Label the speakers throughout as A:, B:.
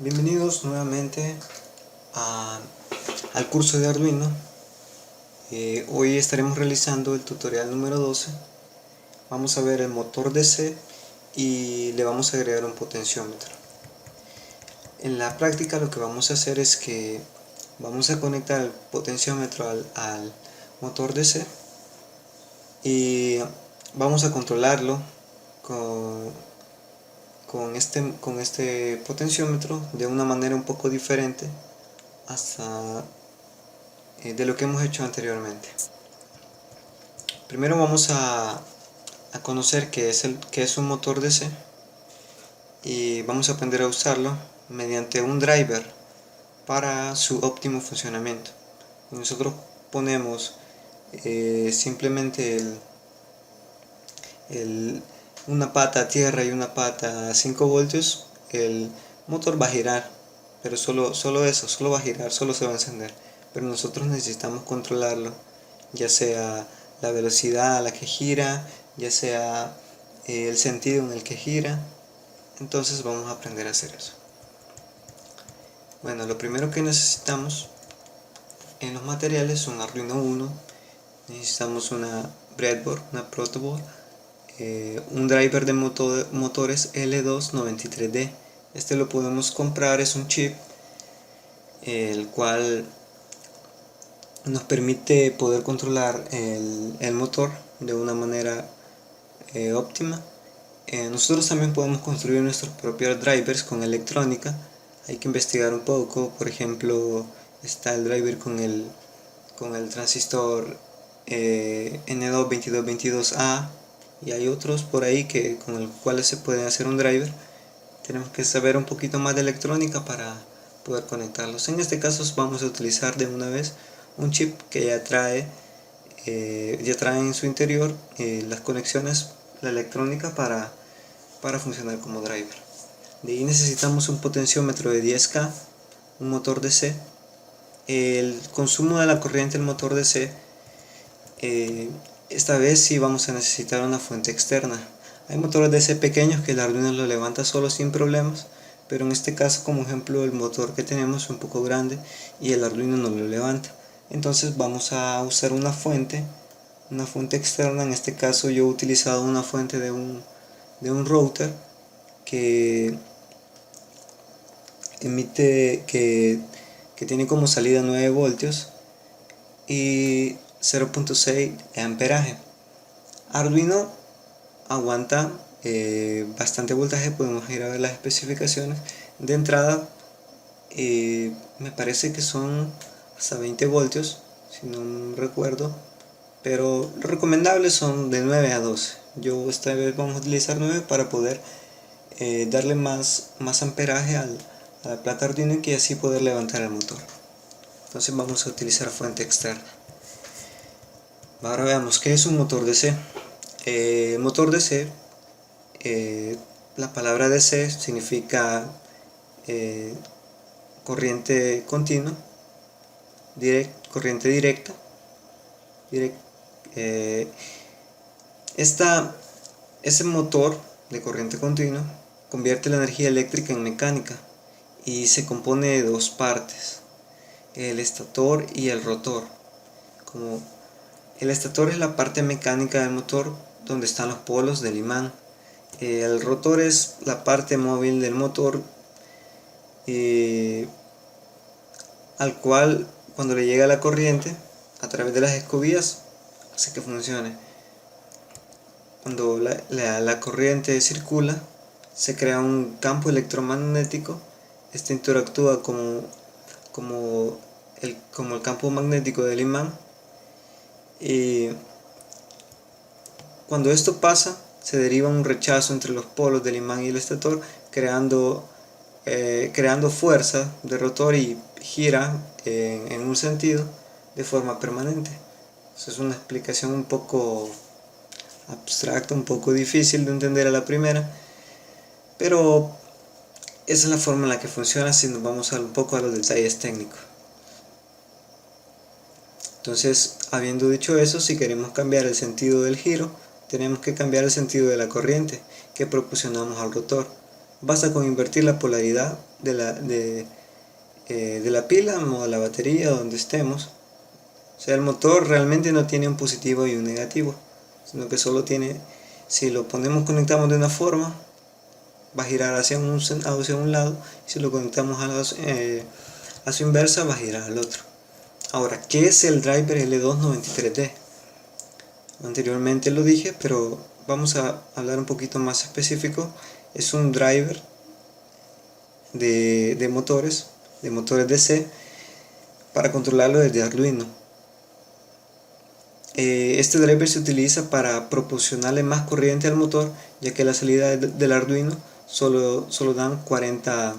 A: Bienvenidos nuevamente al curso de Arduino. Hoy estaremos realizando el tutorial número 12. Vamos a ver el motor DC y le vamos a agregar un potenciómetro. En la práctica lo que vamos a hacer es que vamos a conectar el potenciómetro al motor DC y vamos a controlarlo con este potenciómetro de una manera un poco diferente de lo que hemos hecho anteriormente. Primero vamos a conocer qué es un motor DC y vamos a aprender a usarlo mediante un driver para su óptimo funcionamiento. Nosotros ponemos simplemente una pata a tierra y una pata a 5 voltios, el motor va a girar, pero solo va a girar, solo se va a encender. Pero nosotros necesitamos controlarlo, ya sea la velocidad a la que gira, ya sea el sentido en el que gira. Entonces vamos a aprender a hacer eso. Bueno, lo primero que necesitamos en los materiales es un Arduino Uno, necesitamos una breadboard, una protoboard, un driver de motores L293D. Este lo podemos comprar, es un chip el cual nos permite poder controlar el motor de una manera óptima. Nosotros también podemos construir nuestros propios drivers con electrónica. Hay que investigar un poco. Por ejemplo, está el driver con el transistor N22222A, y hay otros por ahí con los cuales se puede hacer un driver. Tenemos que saber un poquito más de electrónica para poder conectarlos. En este caso vamos a utilizar de una vez un chip que ya trae en su interior las conexiones, la electrónica para funcionar como driver. De ahí necesitamos un potenciómetro de 10K, un motor DC. El consumo de la corriente del motor DC, esta vez sí vamos a necesitar una fuente externa. Hay motores DC pequeños que el Arduino lo levanta solo sin problemas, pero en este caso, como ejemplo, el motor que tenemos es un poco grande y el Arduino no lo levanta. Entonces vamos a usar una fuente externa. En este caso yo he utilizado una fuente de un router que emite, que tiene como salida 9 voltios y 0.6 amperaje. Arduino aguanta bastante voltaje, podemos ir a ver las especificaciones. De entrada me parece que son hasta 20 voltios, si no recuerdo, pero lo recomendable son de 9 a 12. Yo esta vez vamos a utilizar 9 para poder darle más amperaje a la placa Arduino y así poder levantar el motor. Entonces vamos a utilizar fuente externa. Ahora veamos qué es un motor DC. Motor DC, la palabra DC significa corriente continua, corriente directa. Ese motor de corriente continua convierte la energía eléctrica en mecánica y se compone de dos partes, el estator y el rotor. Como el estator es la parte mecánica del motor donde están los polos del imán. El rotor es la parte móvil del motor, al cual cuando le llega la corriente a través de las escobillas hace que funcione. Cuando la corriente circula se crea un campo electromagnético. Este interactúa como el campo magnético del imán, y cuando esto pasa se deriva un rechazo entre los polos del imán y el estator, creando fuerza de rotor, y gira en un sentido de forma permanente. Eso es una explicación un poco abstracta, un poco difícil de entender a la primera, pero esa es la forma en la que funciona si nos vamos un poco a los detalles técnicos. Entonces, habiendo dicho eso, si queremos cambiar el sentido del giro, tenemos que cambiar el sentido de la corriente que proporcionamos al rotor. Basta con invertir la polaridad de la pila o la batería donde estemos. O sea, el motor realmente no tiene un positivo y un negativo, sino que solo tiene, si lo conectamos de una forma, va a girar hacia un lado, y si lo conectamos a su inversa, va a girar al otro. Ahora, ¿qué es el driver L293D? Anteriormente lo dije, pero vamos a hablar un poquito más específico. Es un driver de motores DC, para controlarlo desde Arduino. Este driver se utiliza para proporcionarle más corriente al motor, ya que la salida del Arduino solo dan 40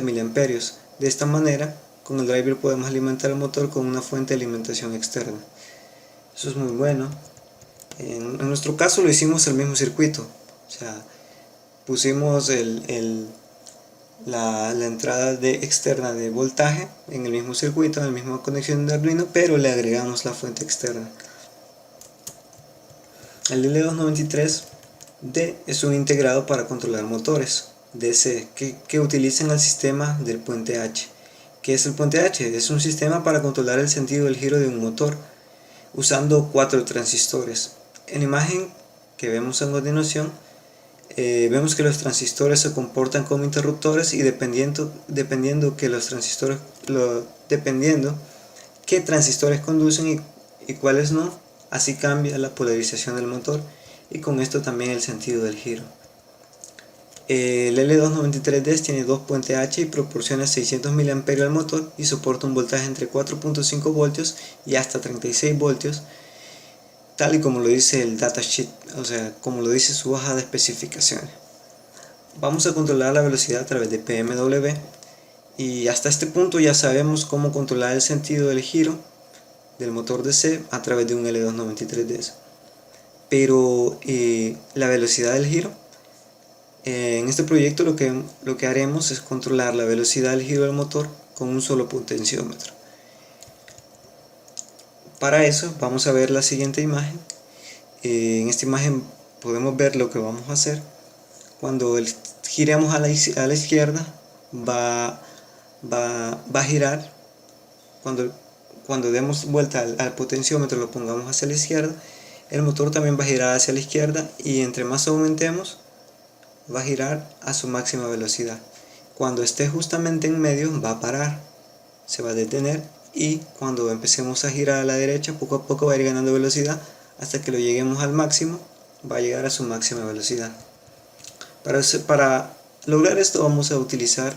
A: miliamperios. De esta manera, con el driver podemos alimentar el motor con una fuente de alimentación externa. Eso es muy bueno. En nuestro caso lo hicimos el mismo circuito, o sea, pusimos la entrada externa de voltaje en el mismo circuito, en la misma conexión de Arduino, pero le agregamos la fuente externa. El L293D es un integrado para controlar motores DC que utilizan el sistema del puente H. ¿Qué es el puente H? Es un sistema para controlar el sentido del giro de un motor usando 4 transistores. En la imagen que vemos a continuación, vemos que los transistores se comportan como interruptores, y dependiendo qué transistores conducen y cuáles no, así cambia la polarización del motor, y con esto también el sentido del giro. El L293D tiene 2 puentes H y proporciona 600 mA al motor, y soporta un voltaje entre 4.5 voltios y hasta 36 voltios, tal y como lo dice el datasheet, o sea, como lo dice su hoja de especificaciones. Vamos a controlar la velocidad a través de PMW, y hasta este punto ya sabemos cómo controlar el sentido del giro del motor DC a través de un L293D. Pero la velocidad del giro, en este proyecto lo que haremos es controlar la velocidad del giro del motor con un solo potenciómetro. Para eso vamos a ver la siguiente imagen. En esta imagen podemos ver lo que vamos a hacer. Cuando giremos a la izquierda, va a girar. Cuando demos vuelta al potenciómetro, lo pongamos hacia la izquierda, el motor también va a girar hacia la izquierda, y entre más aumentemos, va a girar a su máxima velocidad. Cuando esté justamente en medio, va a parar, se va a detener, y cuando empecemos a girar a la derecha, poco a poco va a ir ganando velocidad hasta que lo lleguemos al máximo, va a llegar a su máxima velocidad. Para lograr esto vamos a utilizar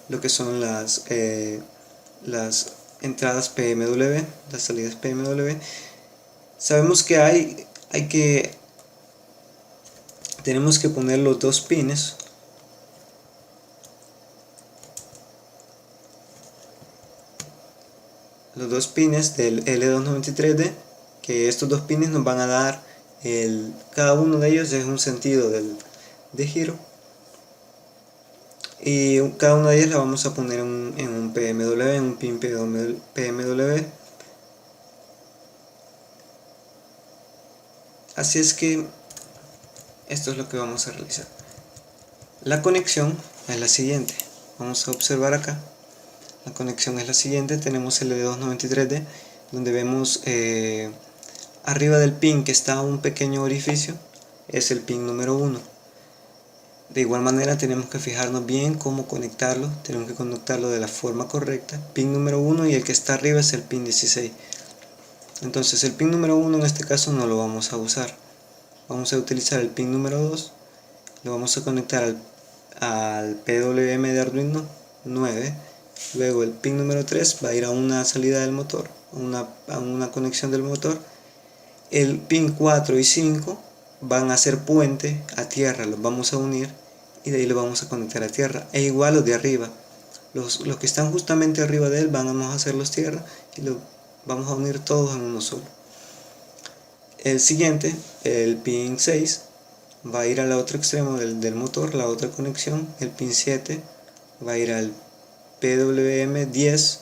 A: lo que son las entradas PMW, las salidas PMW. Sabemos que tenemos que poner los 2 pines del L293D, que estos 2 pines nos van a dar cada uno de ellos es un sentido de giro, y cada una de ellas la vamos a poner en un PMW, en un pin PMW. Así es que esto es lo que vamos a realizar. La conexión es la siguiente. Vamos a observar acá. La conexión es la siguiente. Tenemos el L293D, donde vemos arriba del pin que está un pequeño orificio, es el pin número 1. De igual manera tenemos que fijarnos bien cómo conectarlo. Tenemos que conectarlo de la forma correcta. Pin número 1, y el que está arriba es el pin 16. Entonces el pin número 1 en este caso no lo vamos a usar. Vamos a utilizar el pin número 2. Lo vamos a conectar al PWM de Arduino 9. Luego el pin número 3 va a ir a una salida del motor, a una conexión del motor. El pin 4 y 5 van a ser puente a tierra, los vamos a unir, y de ahí lo vamos a conectar a tierra. E igual los de arriba, los que están justamente arriba de él, vamos a hacerlos tierra, y lo vamos a unir todos en uno solo. El siguiente, el pin 6, va a ir al otro extremo del motor, la otra conexión. El pin 7 va a ir al PWM 10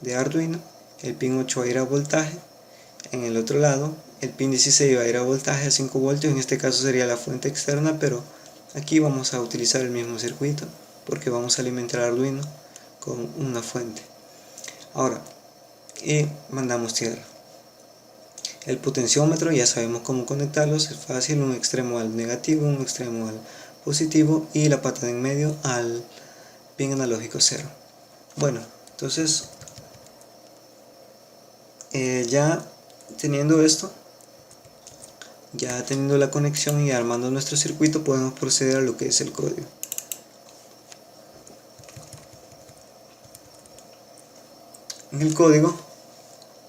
A: de Arduino. El pin 8 va a ir a voltaje. En el otro lado, el pin 16 va a ir a voltaje a 5 voltios. En este caso sería la fuente externa, pero Aquí vamos a utilizar el mismo circuito porque vamos a alimentar a Arduino con una fuente. Ahora, mandamos tierra. El potenciómetro ya sabemos cómo conectarlos, es fácil, un extremo al negativo, un extremo al positivo y la pata de en medio al pin analógico 0. Bueno, entonces ya teniendo esto, ya teniendo la conexión y armando nuestro circuito, podemos proceder a lo que es el código. En el código,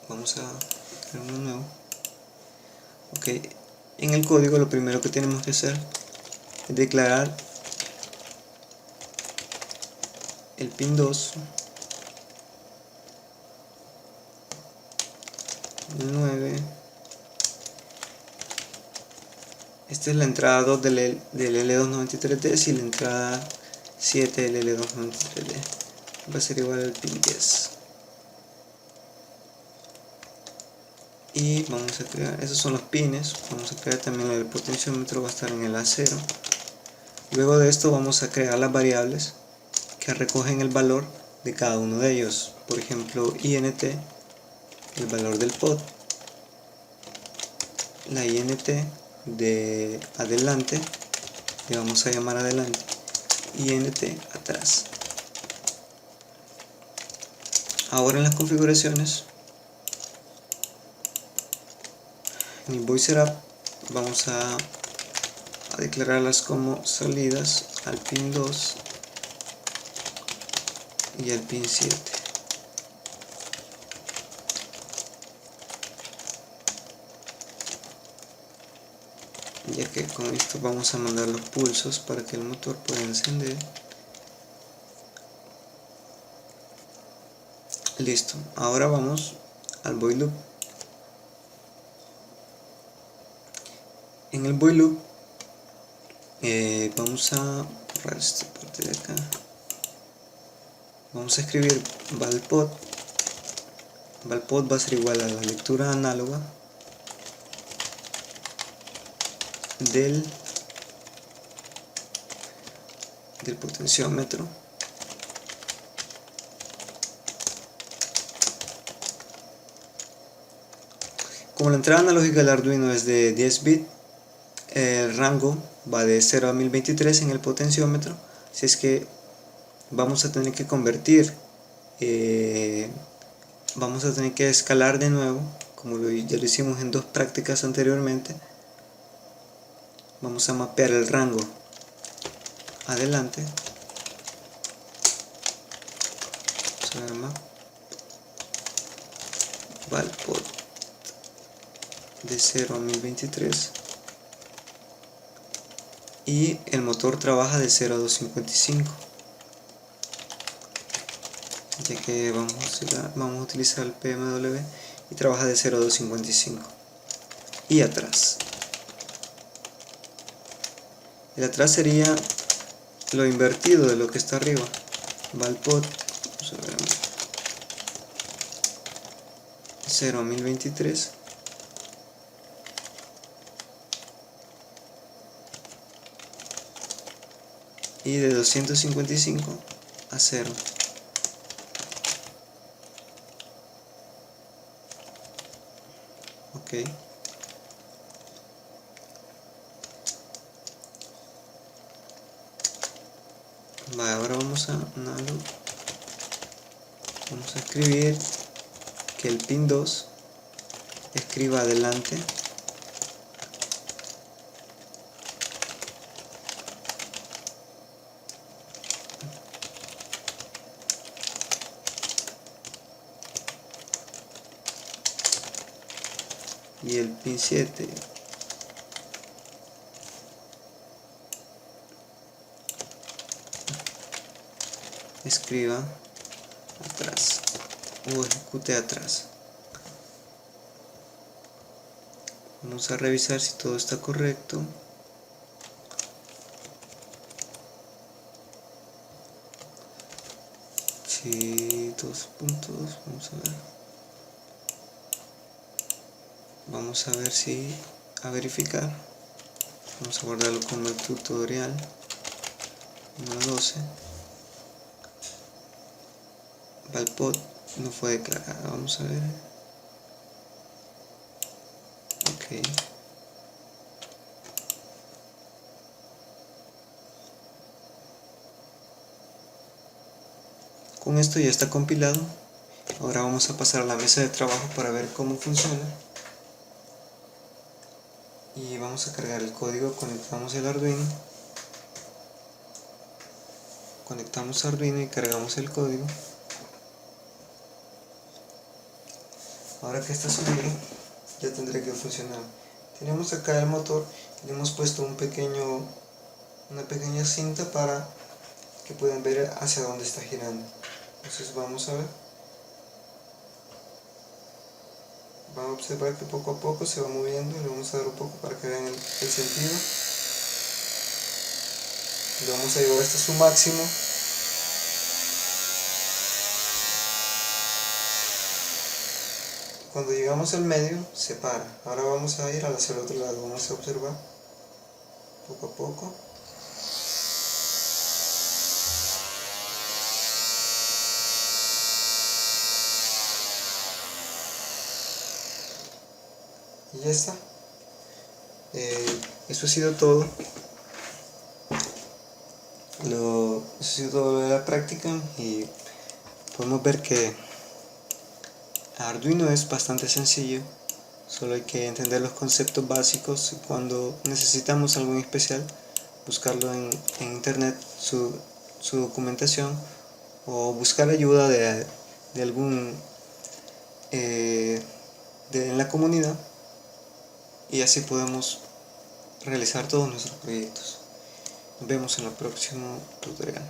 A: vamos a crear uno nuevo. Ok, en el código lo primero que tenemos que hacer es declarar el pin 2, el 9. Esta es la entrada 2 del L293D y la entrada 7 del L293D. Va a ser igual al pin 10. Y vamos a crear, esos son los pines. Vamos a crear también el potenciómetro, va a estar en el A0. Luego de esto vamos a crear las variables que recogen el valor de cada uno de ellos. Por ejemplo, INT, el valor del pot, la INT de adelante, le vamos a llamar adelante, INT atrás. Ahora en las configuraciones, en Invoice Setup, vamos a declararlas como salidas al pin 2 y al pin 7. Ya que con esto vamos a mandar los pulsos para que el motor pueda encender. Listo, ahora vamos al void loop. En el void loop vamos a borrar esta parte de acá. Vamos a escribir valpot. Valpot va a ser igual a la lectura análoga del potenciómetro como la entrada analógica del Arduino es de 10 bits, el rango va de 0 a 1023 en el potenciómetro, así es que vamos a tener que convertir, vamos a tener que escalar de nuevo, como ya lo hicimos en dos prácticas anteriormente. Vamos a mapear el rango adelante, vamos a ver map, valpot de 0 a 1023 y el motor trabaja de 0 a 255, ya que vamos a utilizar el PMW y trabaja de 0 a 255. Y atrás, el atrás sería lo invertido de lo que está arriba. Valpot, vamos a ver, 0 a 1023 y de 255 a 0. Ok. Vale, ahora vamos a escribir que el pin 2 escriba adelante y el pin 7 escriba atrás o ejecute atrás. Vamos a revisar si todo está correcto. Sí, 2 puntos, vamos a ver. Vamos a ver si, a verificar. Vamos a guardarlo como el tutorial número 12. Valpod no fue declarado, vamos a ver. Ok. Con esto ya está compilado. Ahora vamos a pasar a la mesa de trabajo para ver cómo funciona. Y vamos a cargar el código. Conectamos el Arduino. Conectamos Arduino y cargamos el código. Ahora que está subido, ya tendrá que funcionar. Tenemos acá el motor. Le hemos puesto una pequeña cinta para que puedan ver hacia dónde está girando. Entonces vamos a ver. Van a observar que poco a poco se va moviendo. Le vamos a dar un poco para que vean el sentido. Lo vamos a llevar hasta su máximo. Cuando llegamos al medio, se para. Ahora vamos a ir hacia el otro lado. Vamos a observar poco a poco. Y ya está. Eso ha sido todo. Eso ha sido todo de la práctica y podemos ver que Arduino es bastante sencillo. Solo hay que entender los conceptos básicos y cuando necesitamos algo en especial, buscarlo en internet, su documentación, o buscar ayuda de algún en la comunidad, y así podemos realizar todos nuestros proyectos. Nos vemos en el próximo tutorial.